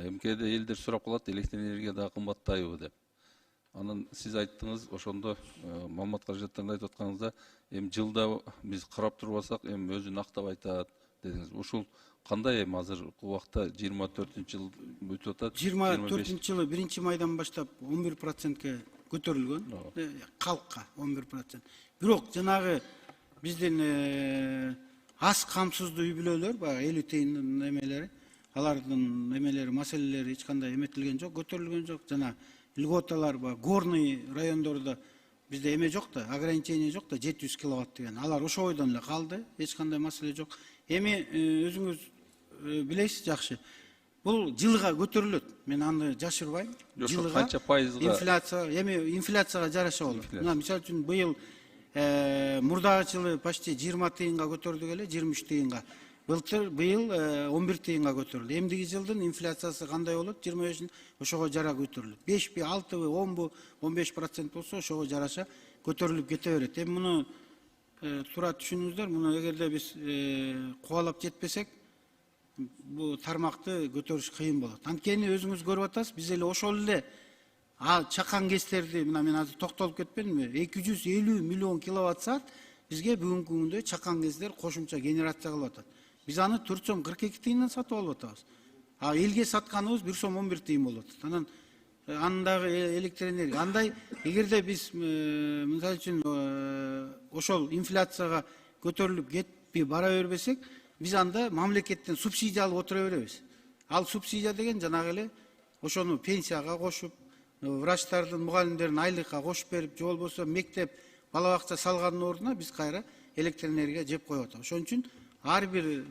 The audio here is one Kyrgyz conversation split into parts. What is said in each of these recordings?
мкеде элдер сурап калат, электр энергия да кымбаттайбы деп. Анан сиз айттыңыз, ошондо маалымат каражаттарында айтып атканыңызда, жылда биз карап турбасак, өзүн актап айтат дедиңиз. Ушул кандай азыркы убакта 24-жыл өтүп атат? 24 жылы 1 майдан баштап 11%ке көтөрүлгөн. Калкка 11%. Бирок жанагы биздин аз камсыздуу үй бүлөлөр, баягы 50 тыйындын немелери, алардын немелери, маселелери эч кандай эметилген жок, көтөрүлгөн жок. Жана льготалар, горный райондордо бизде эме жок да, ограничение жок да, 700 киловатт деген. Алар ошо бойдон эле калды, эч кандай маселе жок. Эми өзүңүз билесиз жакшы. Бул жылга көтөрүлөт. Мен аны жашырбайм. Жылга канча пайызга? Инфляцияга жараша болот. Мына мисалы үчүн быйыл мурдагы жылы почти 20 тыйынга көтөрдүк эле, 23 тыйынга. Быйыл 11 тыйынга көтөрүлдү. Эмдиги жылдын инфляциясы кандай болот? 25 ошого жара көтөрүлөт. 5 6 10 15% болсо ошого жараша көтөрүлүп кете берет. Эми муну туура түшүнүңүздөр. Муну эгерде биз кубалап жетпесек, бу тармакты көтөрүш кыйын болот. Анткени өзүңүз көрүп атасыз, биз эле ошол эле чакан кездерди, мына мен азыр токтолуп кетпедимби? 250 миллион киловатт саат бизге бүгүнкү күндө чакан кездер кошумча генерация кылып атат. Биз аны 4 сом 42 тыйындан сатып алып атабыз. Элге сатканыбыз 1 сом 11 тыйын болуп атат. Анан андагы электр энергия. Андай эгерде биз мисалы үчүн ошол инфляцияга көтөрүлүп кетпей бара бербесек, биз анда мамлекеттен субсидия алып отура беребиз. Ал субсидия деген жанагы эле ошону пенсияга кошуп, врачтардын, мугалимдердин айлыкка кошуп берип, же болбосо мектеп, бала бакча салгандын ордуна биз кайра электр энергия жеп коюп атабыз. Ошон үчүн ар бир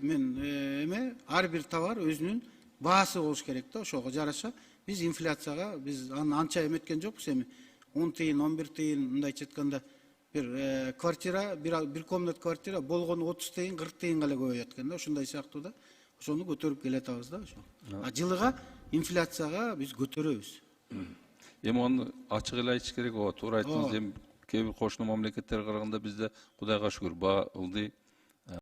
товар өзүнүн баасы болуш керек да, ошого жараша биз инфляцияга биз анча эметкен жокпуз. Эми 10 тыйын, 11 тыйын, мындайча айтканда бир квартира, бир комнат квартира болгону 30 тыйын, 40 тыйынга эле көбөйөт экен да, ошондой сыяктуу да. Ошону көтөрүп келатабыз да ошо. Жылыга инфляцияга биз көтөрөбүз. Эми аны ачык эле айтыш керек. Туура айттыңыз. Эми кээ бир кошуна мамлекеттерге караганда бизде Кудайга шүгүр баа ылдый.